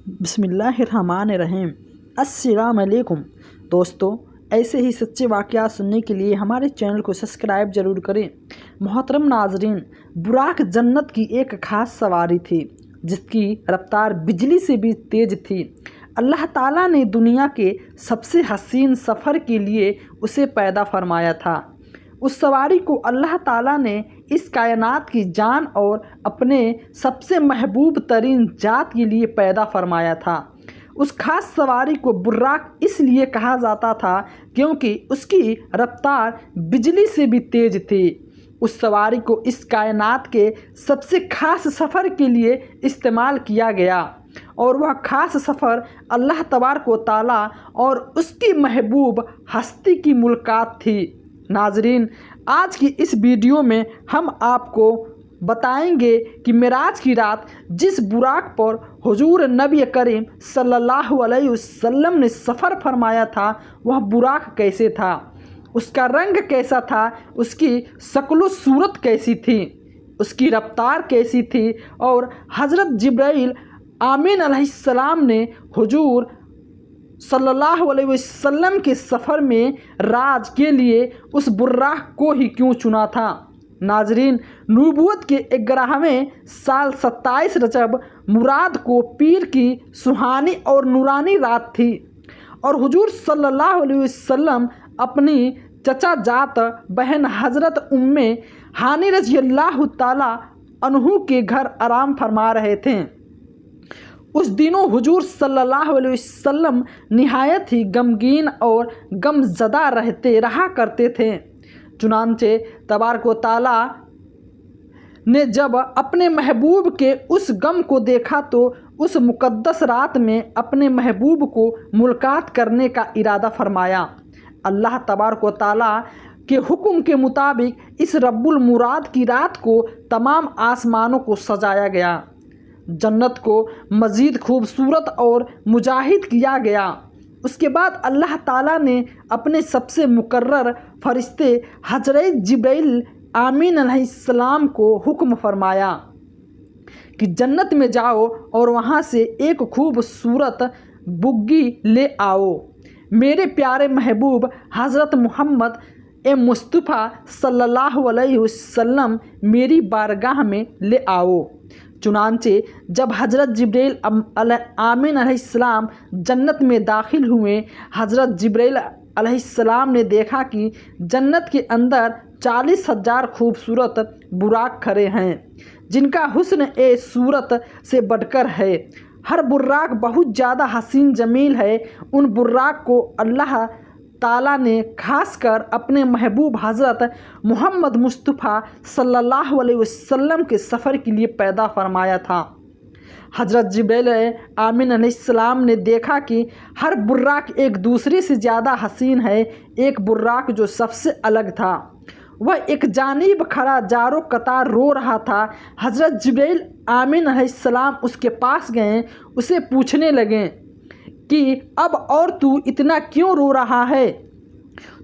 बिस्मिल्लाहिर्रहमानिर्रहीम। अस्सलाम वालेकुम दोस्तों, ऐसे ही सच्चे वाक़यात सुनने के लिए हमारे चैनल को सब्सक्राइब ज़रूर करें। मोहतरम नाजरीन, बुराक जन्नत की एक ख़ास सवारी थी जिसकी रफ्तार बिजली से भी तेज़ थी। अल्लाह ताला ने दुनिया के सबसे हसीन सफ़र के लिए उसे पैदा फरमाया था। उस सवारी को अल्लाह ताला ने इस कायनात की जान और अपने सबसे महबूब तरीन जात के लिए पैदा फरमाया था। उस ख़ास सवारी को बुर्राक इसलिए कहा जाता था क्योंकि उसकी रफ्तार बिजली से भी तेज़ थी। उस सवारी को इस कायनात के सबसे ख़ास सफ़र के लिए इस्तेमाल किया गया और वह ख़ास सफ़र अल्लाह तबारक व तआला और उसकी महबूब हस्ती की मुलाकात थी। नाजरीन, आज की इस वीडियो में हम आपको बताएंगे कि मेराज की रात जिस बुराक पर हुजूर नबी करीम सल्लल्लाहु अलैहि वसल्लम ने सफ़र फरमाया था वह बुराक कैसे था, उसका रंग कैसा था, उसकी शक्ल सूरत कैसी थी, उसकी रफ्तार कैसी थी और हज़रत जिब्राइल आमीन अलैहिस्सलाम ने हुजूर सल्लल्लाहु अलैहि वसल्लम के सफ़र में राज के लिए उस बुर्राक को ही क्यों चुना था। नाजरीन, नबूवत के 11वें साल 27 रजब मुराद को पीर की सुहानी और नूरानी रात थी और हुजूर सल्लल्लाहु अलैहि वसल्लम अपनी चचा जात बहन हज़रत उम्मे हानी रज़ियल्लाहु ताला अन्हु के घर आराम फरमा रहे थे। उस दिनों हुजूर सल्लल्लाहु अलैहि वसल्लम निहायत ही गमगीन और गमज़दा रहा करते थे। चुनांचे तबारक व तआला ने जब अपने महबूब के उस गम को देखा तो उस मुक़द्दस रात में अपने महबूब को मुलाकात करने का इरादा फरमाया। अल्लाह तबारक व तआला के हुक्म के मुताबिक इस रब्बुल मुराद की रात को तमाम आसमानों को सजाया गया, जन्नत को मज़ीद खूबसूरत और मुजाहिद किया गया। उसके बाद अल्लाह ताला ने अपने सबसे मुकर्रर फरिश्ते हज़रत जिब्राइल आमीन अलैहिस्सलाम को हुक्म फरमाया कि जन्नत में जाओ और वहाँ से एक खूबसूरत बुग्गी ले आओ। मेरे प्यारे महबूब हज़रत मोहम्मद मुस्तफ़ा सल्लल्लाहु अलैहि वसल्लम मेरी बारगाह में ले आओ। चुनांचे जब हज़रत जिब्राइल आमीन अलैहिस्सलाम जन्नत में दाखिल हुए, हज़रत जिब्राइल अलैहिस्सलाम ने देखा कि जन्नत के अंदर 40,000 खूबसूरत बुराक खड़े हैं जिनका हुस्न ए सूरत से बढ़कर है। हर बुर्राक बहुत ज़्यादा हसीन जमील है। उन बुर्राक को अल्लाह ताला ने खासकर अपने महबूब हज़रत मोहम्मद मुस्तफ़ा सल्लल्लाहु अलैहि वसल्लम के सफ़र के लिए पैदा फरमाया था। हज़रत जिब्राइल आमीन अलैहिस्सलाम ने देखा कि हर बुर्राक एक दूसरे से ज़्यादा हसीन है। एक बुर्राक जो सबसे अलग था वह एक जानिब खड़ा जारो कतार रो रहा था। हज़रत जिब्राइल आमीन अलैहिस्सलाम उसके पास गए, उसे पूछने लगे कि अब और तू इतना क्यों रो रहा है।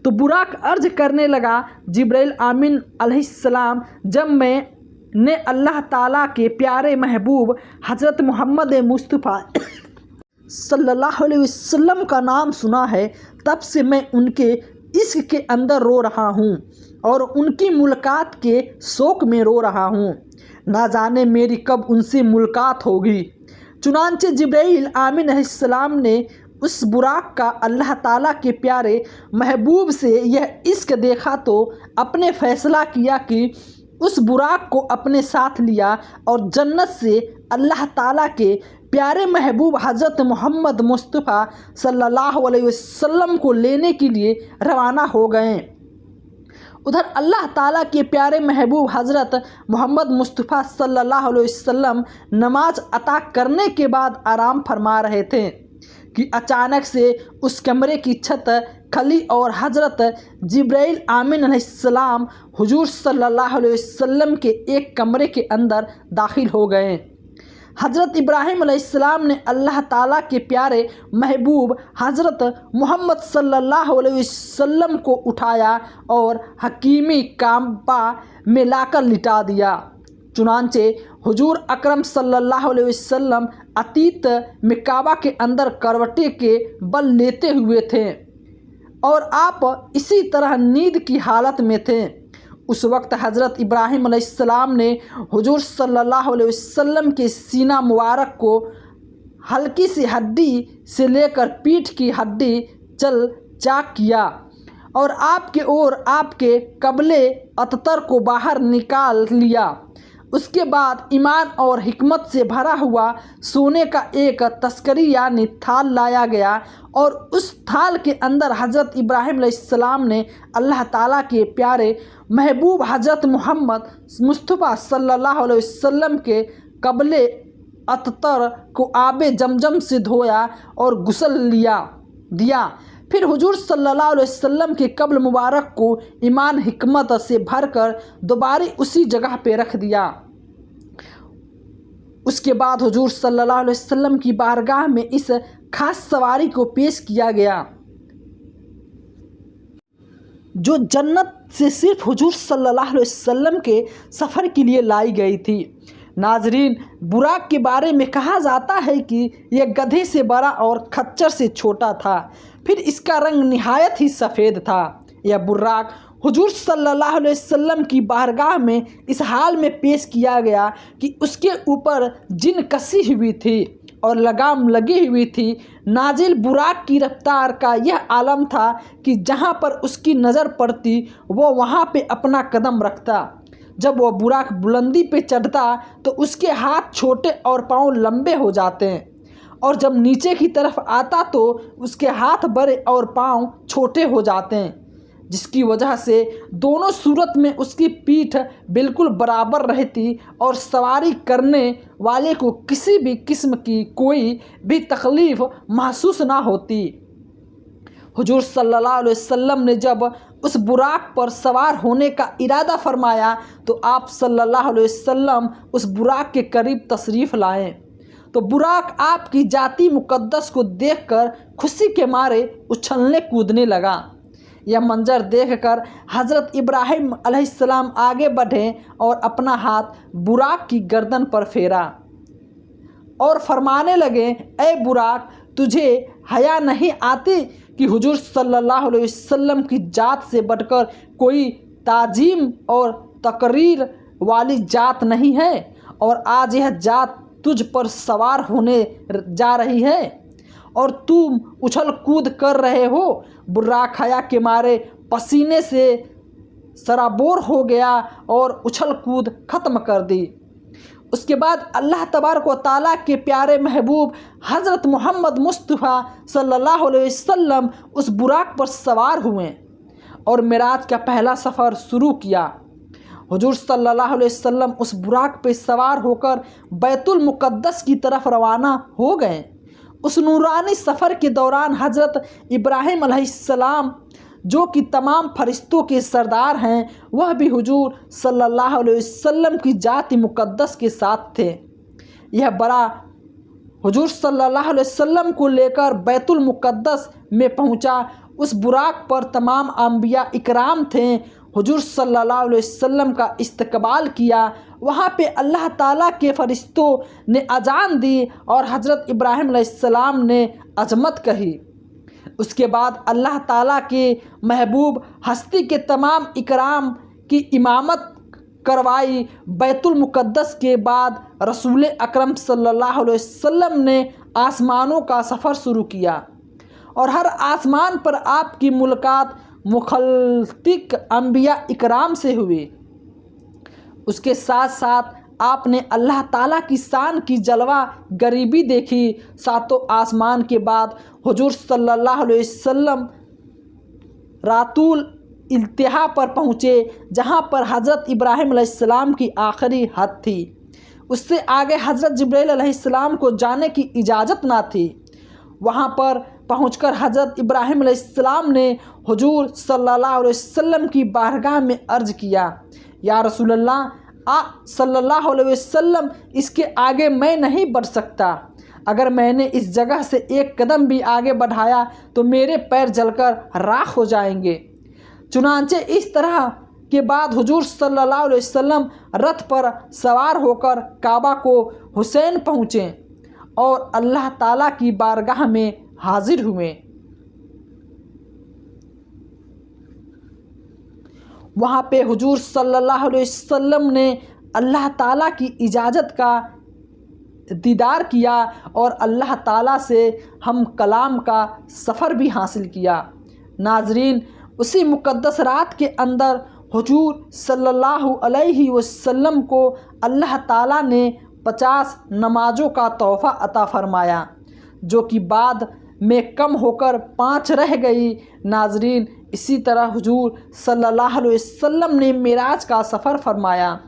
तो बुराक अर्ज करने लगा, जिब्राइल आमीन अलैहिस्सलाम, जब मैंने अल्लाह ताला के प्यारे महबूब हज़रत मोहम्मद मुस्तफ़ा सल्लल्लाहु अलैहि वसल्लम का नाम सुना है तब से मैं उनके इश्क के अंदर रो रहा हूँ और उनकी मुलाकात के शौक़ में रो रहा हूँ। ना जाने मेरी कब उनसे मुलाकात होगी। चुनांचे जिब्राइल आमीन अलैहिस्सलाम ने उस बुराक का अल्लाह ताला के प्यारे महबूब से यह इश्क देखा तो अपने फ़ैसला किया कि उस बुराक को अपने साथ लिया और जन्नत से अल्लाह ताला के प्यारे महबूब हज़रत मोहम्मद मुस्तफ़ा सल्लल्लाहु अलैहि वसल्लम को लेने के लिए रवाना हो गए। उधर अल्लाह ताला के प्यारे महबूब हज़रत मोहम्मद मुस्तफ़ा सल्लल्लाहु अलैहि वसल्लम नमाज अता करने के बाद आराम फरमा रहे थे कि अचानक से उस कमरे की छत खली और हज़रत जिब्राइल आमीन अलैहिस्सलाम हुजूर सल्लल्लाहु अलैहि वसल्लम के एक कमरे के अंदर दाखिल हो गए। हज़रत इब्राहीम अलैहिस्सलाम ने अल्लाह ताला के प्यारे महबूब हज़रत मोहम्मद सल्लल्लाहु अलैहि वसल्लम को उठाया और हकीमी काबा में लाकर लिटा दिया। चुनांचे हुजूर अकरम सल्लल्लाहु अलैहि वसल्लम अतीत में काबा के अंदर करवटे के बल लेते हुए थे और आप इसी तरह नींद की हालत में थे। उस वक्त हज़रत इब्राहिम अलैहिस्सलाम ने हुजूर सल्लल्लाहु अलैहि वसल्लम के सीना मुबारक को हल्की सी हड्डी से लेकर पीठ की हड्डी चल चाक किया और आपके और आपके कबले अततर को बाहर निकाल लिया। उसके बाद ईमान और हिकमत से भरा हुआ सोने का एक तस्करी यानी थाल लाया गया और उस थाल के अंदर हज़रत इब्राहिम अलैहिस्सलाम ने अल्लाह ताला के प्यारे महबूब हज़रत मोहम्मद मुस्तफ़ा सल्लल्लाहु अलैहि वसल्लम के कबले अततर को आबे जमजम से धोया और गुस्ल दिया। फिर हुजूर सल्लल्लाहु अलैहि वसल्लम के कब्र मुबारक को ईमान हिकमत से भरकर दोबारा उसी जगह पे रख दिया। उसके बाद हुजूर सल्लल्लाहु अलैहि वसल्लम की बारगाह में इस खास सवारी को पेश किया गया जो जन्नत से सिर्फ हुजूर सल्लल्लाहु अलैहि वसल्लम के सफ़र के लिए लाई गई थी। नाजरीन, बुराक के बारे में कहा जाता है कि यह गधे से बड़ा और खच्चर से छोटा था, फिर इसका रंग निहायत ही सफ़ेद था। यह बुर्राक हुजूर सल्लल्लाहु अलैहि वसल्लम की बारगाह में इस हाल में पेश किया गया कि उसके ऊपर जिन कसी हुई थी और लगाम लगी हुई थी। नाजिल बुराक की रफ्तार का यह आलम था कि जहाँ पर उसकी नज़र पड़ती वो वहाँ पे अपना कदम रखता। जब वह बुराक बुलंदी पे चढ़ता तो उसके हाथ छोटे और पाँव लंबे हो जाते हैं और जब नीचे की तरफ आता तो उसके हाथ बड़े और पाँव छोटे हो जाते हैं, जिसकी वजह से दोनों सूरत में उसकी पीठ बिल्कुल बराबर रहती और सवारी करने वाले को किसी भी किस्म की कोई भी तकलीफ़ महसूस ना होती। हुजूर सल्लल्लाहु अलैहि वसल्लम ने जब उस बुराक पर सवार होने का इरादा फरमाया तो आप सल्लल्लाहु अलैहि वसल्लम उस बुराक के करीब तशरीफ़ लाए तो बुराक आपकी जाति मुक़द्दस को देखकर खुशी के मारे उछलने कूदने लगा। यह मंजर देखकर हज़रत इब्राहिम अलैहिस्सलाम आगे बढ़े और अपना हाथ बुराक की गर्दन पर फेरा और फरमाने लगे, ए बुराक, तुझे हया नहीं आती कि हुजूर सल्लल्लाहु अलैहि वसल्लम की जात से बढ़कर कोई ताजीम और तकरीर वाली जात नहीं है और आज यह जात तुझ पर सवार होने जा रही है और तुम उछल कूद कर रहे हो। बुर्राक हया के मारे पसीने से सराबोर हो गया और उछल कूद ख़त्म कर दी। उसके बाद अल्लाह तबारक व तआला के प्यारे महबूब हज़रत मोहम्मद मुस्तफ़ा सल्लल्लाहु अलैहि वसल्लम उस बुराक पर सवार हुए और मेराज का पहला सफ़र शुरू किया। हुजूर सल्लल्लाहु अलैहि वसल्लम उस बुराक पर सवार होकर बैतुल मुक़द्दस की तरफ रवाना हो गए। उस नूरानी सफ़र के दौरान हज़रत इब्राहिम अलैहिस्सलाम जो कि तमाम फरिश्तों के सरदार हैं वह भी हुजूर सल्लल्लाहु अलैहि वसल्लम की जाति मुक़द्दस के साथ थे। यह बड़ा हुजूर सल्लल्लाहु अलैहि वसल्लम को लेकर बैतुल मुक़द्दस में पहुंचा। उस बुराक पर तमाम अंबिया इकराम थे। हुजूर सल्लल्लाहु अलैहि वसल्लम का इस्तकबाल किया। वहाँ पे अल्लाह ताला के फरिश्तों ने अजान दी और हज़रत इब्राहिम अलैहिस्सलाम ने अजमत कही। उसके बाद अल्लाह ताला के महबूब हस्ती के तमाम इकराम की इमामत करवाई। बैतुल मुक़द्दस के बाद रसूल अकरम सल्लल्लाहु अलैहि वसल्लम ने आसमानों का सफ़र शुरू किया और हर आसमान पर आपकी मुलाकात मुखल्तिक अंबिया इकराम से हुई। उसके साथ साथ आपने अल्लाह ताला की शान की जलवा गरीबी देखी। सातों आसमान के बाद हुजूर सल्लल्लाहु अलैहि वसल्लम रातुल इंतहा पर पहुँचे जहाँ पर हज़रत इब्राहिम अलैहिस्सलाम की आखिरी हद थी। उससे आगे हज़रत जिब्रील अलैहिस्सलाम को जाने की इजाज़त ना थी। वहाँ पर पहुंचकर हज़रत इब्राहिम अलैहिस्सलाम ने हुजूर सल्लल्लाहु अलैहि वसल्लम की बारगाह में अर्ज़ किया, या रसूलल्लाह सल्लल्लाहु अलैहि वसल्लम, इसके आगे मैं नहीं बढ़ सकता। अगर मैंने इस जगह से एक कदम भी आगे बढ़ाया तो मेरे पैर जलकर राख हो जाएंगे। चुनांचे इस तरह के बाद हुजूर सल्लल्लाहु अलैहि वसल्लम रथ पर सवार होकर काबा को हुसैन पहुँचे और अल्लाह ताला की बारगाह में हाजिर हुए। वहाँ पे हुजूर सल्लल्लाहु अलैहि वसल्लम ने अल्लाह ताला की इजाज़त का दीदार किया और अल्लाह ताला से हम कलाम का सफ़र भी हासिल किया। नाज़रीन, उसी मुक़द्दस रात के अंदर हुजूर सल्लल्लाहु अलैहि वसल्लम को अल्लाह ताला ने 50 नमाज़ों का तोहफ़ा अता फ़रमाया, जो कि बाद में कम होकर 5 रह गई। नाज़रीन, इसी तरह हुजूर सल्लल्लाहु अलैहि वसल्लम ने मिराज का सफ़र फरमाया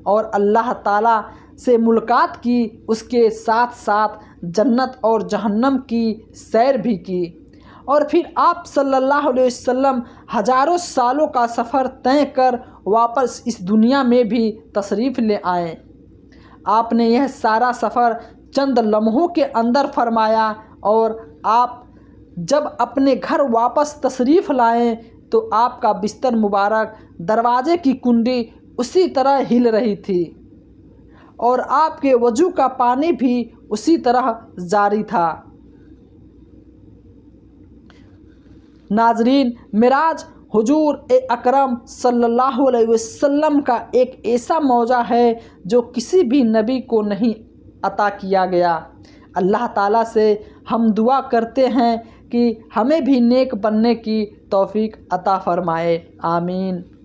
और अल्लाह ताला से मुलाकात की, उसके साथ साथ जन्नत और जहन्नम की सैर भी की। और फिर आप सल्लल्लाहु अलैहि वसल्लम हज़ारों सालों का सफ़र तय कर वापस इस दुनिया में भी तशरीफ़ ले आए। आपने यह सारा सफ़र चंद लम्हों के अंदर फरमाया और आप जब अपने घर वापस तशरीफ़ लाएं तो आपका बिस्तर मुबारक, दरवाज़े की कुंडी उसी तरह हिल रही थी और आपके वज़ू का पानी भी उसी तरह जारी था। नाज़रीन, मिराज हुजूर अकरम सल्लल्लाहु अलैहि वसल्लम का एक ऐसा मौजा है जो किसी भी नबी को नहीं अता किया गया। अल्लाह ताला से हम दुआ करते हैं कि हमें भी नेक बनने की तौफीक अता फ़रमाए। आमीन।